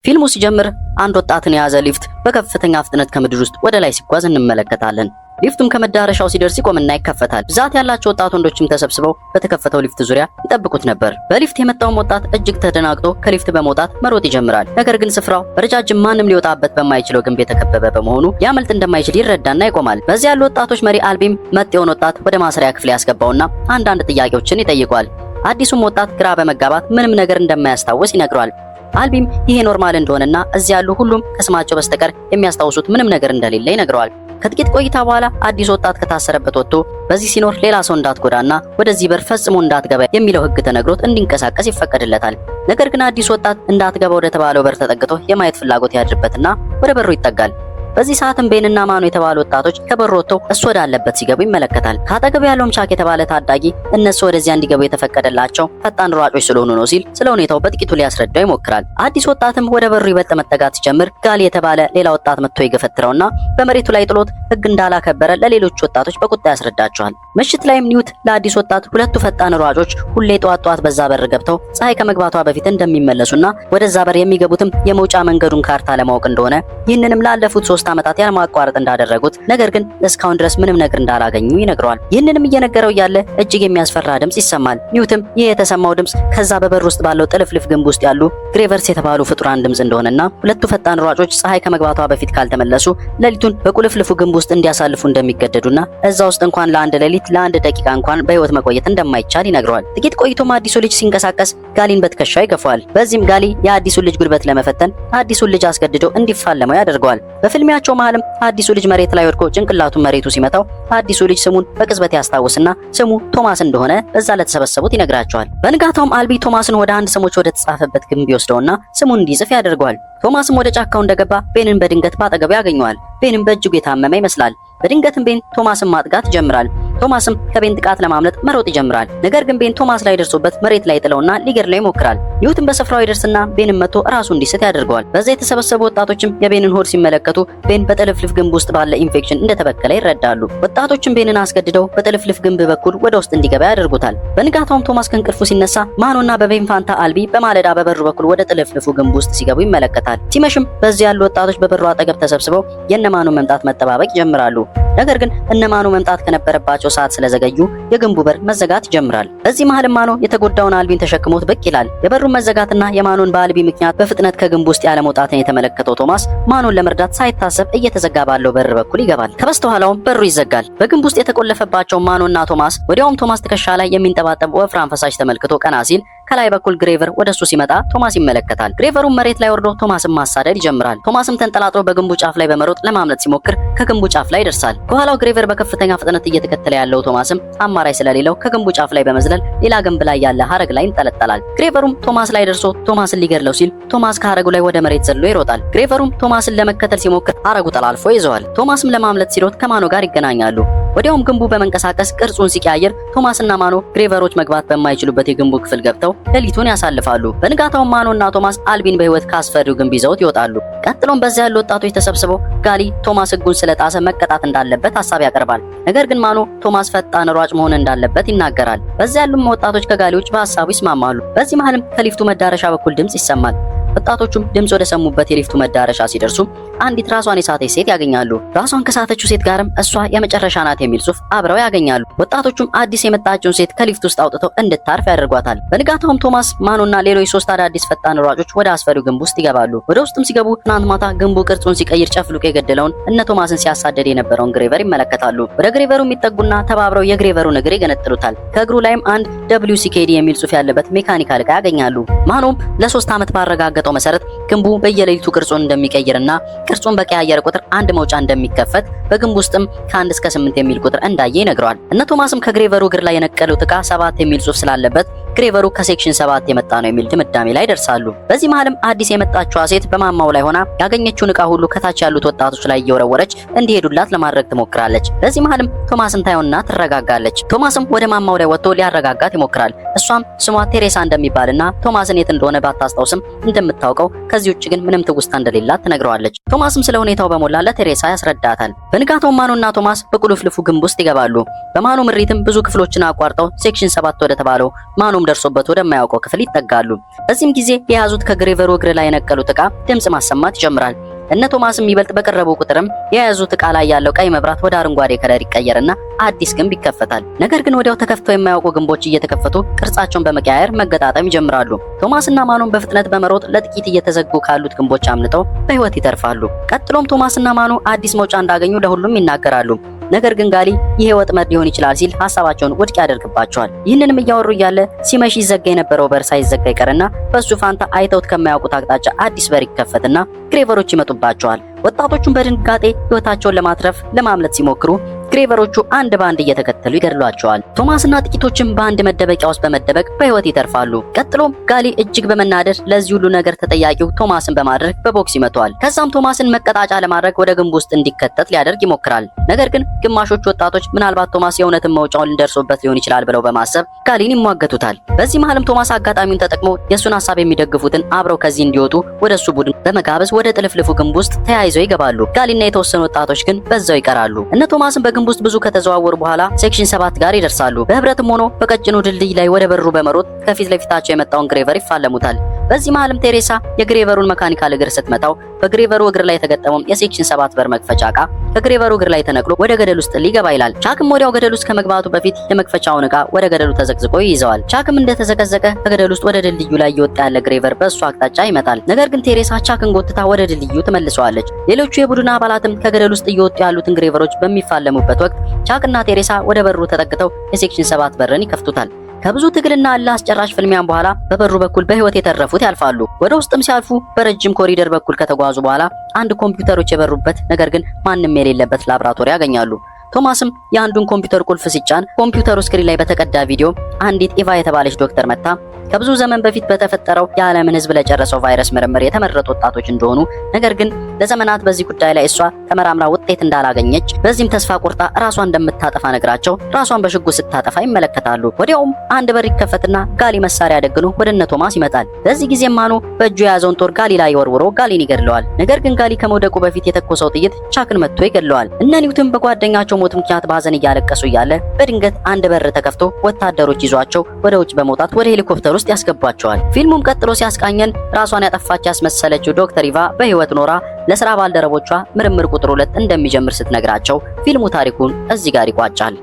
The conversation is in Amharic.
ፊልሙ ሲጀምር አንድ ወጣትን የያዘ ሊፍት በከፍተኛ ፍጥነት ከምድር ውስጥ ወደ ላይ ሲጓዝ እንመለከታለን። ሊፍቱም ከመዳረሻው ሲደርስ ይቆምና ይከፈታል። ብዛት ያላቸው ወጣት ወንዶችም ተሰብስበው በተከፈተው ሊፍት ዙሪያ ይጠብቁት ነበር። በሊፍት የመጣው ወጣት እጅግ ተደናግጦ ከሊፍት በመውጣት መሮጥ ይጀምራል። ነገር ግን ስፍራው በረጃጅም ማንም ሊወጣበት በማይችለው ግንብ የተከበበ በመሆኑ ሊያመልጥ እንደማይችል ይረዳና ይቆማል። በዚያ ያሉ ወጣቶች መሪ አልቢም መጤውን ወጣት ወደ ማሰሪያ ክፍል ያስገባውና አንዳንድ ጥያቄዎችን ይጠይቋል። አዲሱም ወጣት ግራ በመጋባት ምንም ነገር እንደማያስታውስ ይነግረዋል። አልቢም ይሄ ኖርማል እንደሆነና እዚያ ያሉ ሁሉም ከስማቸው በስተቀር የሚያስታውሱት ምንም ነገር እንደሌለ ይነግረዋል። ከጥቂት ቆይታ በኋላ አዲስ ወጣት ከታሰረበት ወጥቶ በዚህ ሲኖር ሌላ ሰው እንዳትጎዳና ወደዚህ በር ፈጽሞ እንዳትገባ የሚለው ሕግ ተነግሮት እንዲንቀሳቀስ ይፈቀድለታል። ነገር ግን አዲስ ወጣት እንዳትገባ ወደ ተባለው በር ተጠግቶ የማየት ፍላጎት ያድርበትና ወደ በሩ ይጠጋል። በዚህ ሰዓትም ቤንና ማኑ የተባሉ ወጣቶች ከበሩ ወጥተው እሱ ወዳለበት ሲገቡ ይመለከታል። ከአጠገቡ ያለውም ቻክ የተባለ ታዳጊ እነሱ ወደዚያ እንዲገቡ የተፈቀደላቸው ፈጣን ሯጮች ስለሆኑ ነው ሲል ስለ ሁኔታው በጥቂቱ ሊያስረዳው ይሞክራል። አዲስ ወጣትም ወደ በሩ ይበልጥ መጠጋት ሲጀምር ጋሊ የተባለ ሌላ ወጣት መጥቶ ይገፈትረውና በመሬቱ ላይ ጥሎት ሕግ እንዳላከበረ ለሌሎች ወጣቶች በቁጣ ያስረዳቸዋል። ምሽት ላይም ኒውት ለአዲስ ወጣት ሁለቱ ፈጣን ሯጮች ሁሌ ጠዋት በዛ በር ገብተው ፀሐይ ከመግባቷ በፊት እንደሚመለሱና ወደዛ በር የሚገቡትም የመውጫ መንገዱን ካርታ ለማወቅ እንደሆነ ይህንንም ላለፉት 3 ዓመታት ያለማቋረጥ እንዳደረጉት ነገር ግን እስካሁን ድረስ ምንም ነገር እንዳላገኙ ይነግረዋል። ይህንንም እየነገረው ያለ እጅግ የሚያስፈራ ድምጽ ይሰማል። ኒውትም ይህ የተሰማው ድምጽ ከዛ በበር ውስጥ ባለው ጥልፍልፍ ግንብ ውስጥ ያሉ ግሬቨርስ የተባሉ ፍጡራን ድምጽ እንደሆነና ሁለቱ ፈጣን ሯጮች ፀሐይ ከመግባቷ በፊት ካልተመለሱ ሌሊቱን በቁልፍልፉ ግንብ ውስጥ እንዲያሳልፉ እንደሚገደዱና እዛ ውስጥ እንኳን ለአንድ ሌሊት ለአንድ ደቂቃ እንኳን በህይወት መቆየት እንደማይቻል ይነግረዋል። ጥቂት ቆይቶም አዲሱ ልጅ ሲንቀሳቀስ ጋሊን በትከሻው ይገፋዋል። በዚህም ጋሊ የአዲሱን ልጅ ጉልበት ለመፈተን አዲሱን ልጅ አስገድዶ እንዲፋለመው ያደርገዋል። በፍልሚያቸው መሃልም አዲሱ ልጅ መሬት ላይ ወድቆ ጭንቅላቱን መሬቱ ሲመታው አዲሱ ልጅ ስሙን በቅጽበት ያስታውስና ስሙ ቶማስ እንደሆነ እዛ ለተሰበሰቡት ይነግራቸዋል። በንጋታውም አልቢ ቶማስን ወደ አንድ ስሞች ወደ ተጻፈበት ግንብ ይወስደውና ስሙን እንዲጽፍ ያደርገዋል። ቶማስም ወደ ጫካው እንደገባ ቤንን በድንገት ባጠገቡ ያገኘዋል። ቤንም በእጅጉ የታመመ ይመስላል። በድንገትም ቤን ቶማስን ማጥቃት ይጀምራል። ቶማስም ከቤን ጥቃት ለማምለጥ መሮጥ ይጀምራል። ነገር ግን ቤን ቶማስ ላይ ደርሶበት መሬት ላይ ጥለውና ሊገድለው ይሞክራል። ኒውትን በስፍራው ይደርስና ቤንን መጥቶ ራሱ እንዲስት ያደርገዋል። በዛ የተሰበሰቡ ወጣቶችም የቤንን ሆድ ሲመለከቱ ቤን በጥልፍልፍ ግንብ ውስጥ ባለ ኢንፌክሽን እንደተበከለ ይረዳሉ። ወጣቶችም ቤንን አስገድደው በጥልፍልፍ ግንብ በኩል ወደ ውስጥ እንዲገባ ያደርጉታል። በንጋታውም ቶማስ ከእንቅልፉ ሲነሳ ማኑና በቤን ፋንታ አልቢ በማለዳ በበሩ በኩል ወደ ጥልፍልፉ ግንብ ውስጥ ሲገቡ ይመለከታል። ሲመሽም በዚህ ያሉ ወጣቶች በበሩ አጠገብ ተሰብስበው የነማኑ መምጣት መጠባበቅ ይጀምራሉ። ነገር ግን እነማኑ መምጣት ከነበረባቸው ሰዓት ስለዘገዩ የግንቡ በር መዘጋት ይጀምራል። በዚህ መሃልም ማኑ የተጎዳውን አልቢን ተሸክሞት ብቅ ይላል። የበሩን መዘጋትና የማኑን በአልቢ ምክንያት በፍጥነት ከግንቡ ውስጥ ያለ መውጣትን የተመለከተው ቶማስ ማኑን ለመርዳት ሳይታሰብ እየተዘጋ ባለው በር በኩል ይገባል። ከበስተኋላውም በሩ ይዘጋል። በግንቡ ውስጥ የተቆለፈባቸው ማኑና ቶማስ ወዲያውም ቶማስ ትከሻ ላይ የሚንጠባጠብ ወፍራም ፈሳሽ ተመልክቶ ቀና ሲል ከላይ በኩል ግሬቨር ወደሱ ሲመጣ ቶማስ ይመለከታል። ግሬቨሩም መሬት ላይ ወርዶ ቶማስን ማሳደድ ይጀምራል። ቶማስም ተንጠላጥሎ በግንቡ ጫፍ ላይ በመሮጥ ለማምለጥ ሲሞክር ከግንቡ ጫፍ ላይ ይደርሳል። ከኋላው ግሬቨር በከፍተኛ ፍጥነት እየተከተለ ያለው ቶማስም አማራጭ ስለሌለው ከግንቡ ጫፍ ላይ በመዝለል ሌላ ግንብ ላይ ያለ ሐረግ ላይ ይንጠለጠላል። ግሬቨሩም ቶማስ ላይ ደርሶ ቶማስን ሊገድለው ሲል ቶማስ ከሐረጉ ላይ ወደ መሬት ዘሎ ይሮጣል። ግሬቨሩም ቶማስን ለመከተል ሲሞክር ሐረጉ ጠላልፎ ይዘዋል። ቶማስም ለማምለጥ ሲሮጥ ከማኖ ጋር ይገናኛሉ። ወዲያውም ግንቡ በመንቀሳቀስ ቅርጹን ሲቀያየር ቶማስና ማኖ ግሬቨሮች መግባት በማይችሉበት የግንቡ ክፍል ገብተው ሌሊቱን ያሳልፋሉ። በንጋታው ማኖና ቶማስ አልቢን በህይወት ካስፈሪው ግንብ ይዘውት ይወጣሉ። ቀጥሎም በዚያ ያሉ ወጣቶች ተሰብስበው ጋሊ ቶማስ ህጉን ስለጣሰ መቀጣት እንዳለበት ሐሳብ ያቀርባል። ነገር ግን ማኖ ቶማስ ፈጣን ሯጭ መሆን እንዳለበት ይናገራል። በዚያ ያሉም ወጣቶች ከጋሊዎች በሐሳቡ ይስማማሉ። በዚህ መሃልም ከሊፍቱ መዳረሻ በኩል ድምጽ ይሰማል። ወጣቶቹም ድምጽ ወደ ሰሙበት የሊፍቱ መዳረሻ ሲደርሱ አንዲት ራሷን የሳተች ሴት ያገኛሉ። ራሷን ከሳተችው ሴት ጋርም እሷ የመጨረሻ ናት የሚል ጽሑፍ አብረው ያገኛሉ። ወጣቶቹም አዲስ የመጣችውን ሴት ከሊፍት ውስጥ አውጥተው እንድታርፍ ያደርጓታል። በንጋታውም ቶማስ ማኑና ሌሎች 3 አዳዲስ ፈጣን ሯጮች ወደ አስፈሪው ግንብ ውስጥ ይገባሉ። ወደ ውስጥም ሲገቡ ትናንት ማታ ግንቡ ቅርጹን ሲቀይር ጨፍልቆ የገደለውን እነ ቶማስን ሲያሳደድ የነበረውን ግሬቨር ይመለከታሉ። ወደ ግሬቨሩ የሚጠጉና ተባብረው የግሬቨሩን እግር ይገነጥሉታል። ከእግሩ ላይም አንድ WCKD የሚል ጽሑፍ ያለበት ሜካኒካል ዕቃ ያገኛሉ። ማኑም ለ3 ዓመት ባረጋገጠው መሰረት ግንቡ በየሌሊቱ ቅርጹን እንደሚቀይርና ቅርጹን በቀያየረ ቁጥር አንድ መውጫ እንደሚከፈት በግንቡ ውስጥም ከ1 እስከ 8 የሚል ቁጥር እንዳየ ይነግረዋል። እነ ቶማስም ከግሬቨሩ እግር ላይ የነቀሉት ዕቃ 7 የሚል ጽሑፍ ስላለበት ግሬቨሩ ከሴክሽን 7 የመጣ ነው የሚል ድምዳሜ ላይ ደርሳሉ። በዚህ መሃልም አዲስ የመጣችው ሴት በማማው ላይ ሆና ያገኘችውን ዕቃ ሁሉ ከታች ያሉት ወጣቶች ላይ እየወረወረች እንዲሄዱላት ለማድረግ ትሞክራለች። በዚህ መሃልም ቶማስን ታየውና ትረጋጋለች። ቶማስም ወደ ማማው ላይ ወጥቶ ሊያረጋጋት ይሞክራል። እሷም ስሟ ቴሬሳ እንደሚባልና ቶማስን የት እንደሆነ ባታስታውስም እንደምታውቀው ከዚህ ውጭ ግን ምንም ትውስታ እንደሌላት ትነግረዋለች። ቶማስም ስለ ሁኔታው በሞላ ለቴሬሳ ያስረዳታል። በንጋታው ማኑና ቶማስ በቁልፍልፉ ግንብ ውስጥ ይገባሉ። በማኑ ምሪትም ብዙ ክፍሎችን አቋርጠው ሴክሽን 7 ወደ ተባለው ማኑም ደርሶበት ወደማያውቀው ክፍል ይጠጋሉ። በዚህም ጊዜ የያዙት ከግሬቨሩ እግር ላይ የነቀሉት ዕቃ ድምጽ ማሰማት ይጀምራል። እነ ቶማስም ይበልጥ በቀረቡ ቁጥርም የያዙት ዕቃ ላይ ያለው ቀይ መብራት ወደ አረንጓዴ ከለር ይቀየርና አዲስ ግንብ ይከፈታል። ነገር ግን ወዲያው ተከፍተው የማያውቁ ግንቦች እየተከፈቱ ቅርጻቸውን በመቀያየር መገጣጠም ይጀምራሉ። ቶማስና ማኑን በፍጥነት በመሮጥ ለጥቂት እየተዘጉ ካሉት ግንቦች አምልጠው በህይወት ይተርፋሉ። ቀጥሎም ቶማስና ማኑ አዲስ መውጫ እንዳገኙ ለሁሉም ይናገራሉ። ነገር ግን ጋሊ ይሄ ወጥመድ ሊሆን ይችላል ሲል ሐሳባቸውን ውድቅ ያደርግባቸዋል። ይህንንም እያወሩ እያለ ሲመሽ ይዘጋ የነበረው በር ሳይዘጋ ይቀርና በሱ ፋንታ አይተውት ከማያውቁት አቅጣጫ አዲስ በር ይከፈትና ግሬቨሮች ይመጡባቸዋል። ወጣቶቹን በድንጋጤ ህይወታቸውን ለማትረፍ ለማምለጥ ሲሞክሩ ግሬቨሮቹ አንድ ባንድ እየተከተሉ ይገድሏቸዋል። ቶማስና ጥቂቶችም በአንድ መደበቂያ ውስጥ በመደበቅ በህይወት ይተርፋሉ። ቀጥሎም ጋሊ እጅግ በመናደድ ለዚህ ሁሉ ነገር ተጠያቂው ቶማስን በማድረግ በቦክስ ይመታዋል። ከዛም ቶማስን መቀጣጫ ለማድረግ ወደ ግንቡ ውስጥ እንዲከተት ሊያደርግ ይሞክራል። ነገር ግን ግማሾቹ ወጣቶች ምናልባት ቶማስ የእውነትን መውጫውን ሊደርሱበት ሊሆን ይችላል ብለው በማሰብ ጋሊን ይሟገቱታል። በዚህ መሃልም ቶማስ አጋጣሚውን ተጠቅሞ የሱን ሐሳብ የሚደግፉትን አብረው ከዚህ እንዲወጡ ወደሱ ቡድን በመጋበዝ ወደ ጥልፍልፉ ግንብ ውስጥ ተያይዘው ይገባሉ። ጋሊና የተወሰኑ ወጣቶች ግን በዛው ይቀራሉ። እነ ቶማስን በግንቡ ውስጥ ብዙ ከተዘዋወሩ በኋላ ሴክሽን 7 ጋር ይደርሳሉ። በህብረትም ሆኖ በቀጭኑ ድልድይ ላይ ወደ በሩ በመሮጥ ከፊት ለፊታቸው የመጣውን ግሬቨር ይፋለሙታል። በዚህ መሃልም ቴሬሳ የግሬቨሩን መካኒካል እግር ስትመታው በግሬቨሩ እግር ላይ የተገጠመው የሴክሽን 7 በር መክፈቻ ዕቃ ከግሬቨሩ እግር ላይ ተነቅሎ ወደ ገደል ውስጥ ሊገባ ይላል። ቻክም ወዲያው ገደል ውስጥ ከመግባቱ በፊት የመክፈቻውን ዕቃ ወደ ገደሉ ተዘቅዝቆ ይይዘዋል። ቻክም እንደተዘቀዘቀ ከገደል ውስጥ ወደ ድልድዩ ላይ እየወጣ ያለ ግሬቨር በእሱ አቅጣጫ ይመጣል። ነገር ግን ቴሬሳ ቻክን ጎትታ ወደ ድልድዩ ትመልሰዋለች። ሌሎቹ የቡድን አባላትም ከገደል ውስጥ እየወጡ ያሉትን ግሬቨሮች በሚፋለሙበት ወቅት ቻክና ቴሬሳ ወደ በሩ ተጠግተው የሴክሽን 7 በርን ይከፍቱታል። ከብዙ ትግልና እልህ አስጨራሽ ፍልሚያን በኋላ በበሩ በኩል በህይወት የተረፉት ያልፋሉ። ወደ ውስጥም ሲያልፉ በረጅም ኮሪደር በኩል ከተጓዙ በኋላ አንድ ኮምፒውተሮች የበሩበት ነገር ግን ማንም የሌለበት ላብራቶሪ ያገኛሉ። ቶማስም የአንዱን ኮምፒውተር ቁልፍ ሲጫን ኮምፒውተሩ ስክሪን ላይ በተቀዳ ቪዲዮ አንዲት ኢቫ የተባለች ዶክተር መታ ከብዙ ዘመን በፊት በተፈጠረው የዓለምን ህዝብ ለጨረሰው ቫይረስ ምርምር የተመረጡ ወጣቶች እንደሆኑ፣ ነገር ግን ለዘመናት በዚህ ጉዳይ ላይ እሷ ተመራምራ ውጤት እንዳላገኘች፣ በዚህም ተስፋ ቆርጣ ራሷን እንደምታጠፋ ነግራቸው ራሷን በሽጉጥ ስታጠፋ ይመለከታሉ። ወዲያውም አንድ በር ይከፈትና ጋሊ መሳሪያ ደግኖ ወደ እነ ቶማስ ይመጣል። በዚህ ጊዜ ማኑ በእጁ የያዘውን ጦር ጋሊ ላይ ወርውሮ ጋሊን ይገድለዋል። ነገር ግን ጋሊ ከመውደቁ በፊት የተኮሰው ጥይት ቻክን መጥቶ ይገድለዋል። እነ ኒውትን በጓደኛቸው ሞት ምክንያት በሐዘን እያለቀሱ እያለ በድንገት አንድ በር ተከፍቶ ወታደሮች ይዟቸው ወደ ውጭ በመውጣት ወደ ሄሊኮፕተር ውስጥ ያስገቧቸዋል። ፊልሙም ቀጥሎ ሲያስቃኘን ራሷን ያጠፋች ያስመሰለችው ዶክተር ኢቫ በህይወት ኖራ ለሥራ ባልደረቦቿ ምርምር ቁጥር 2 እንደሚጀምር ስትነግራቸው ፊልሙ ታሪኩን እዚህ ጋር ይቋጫል።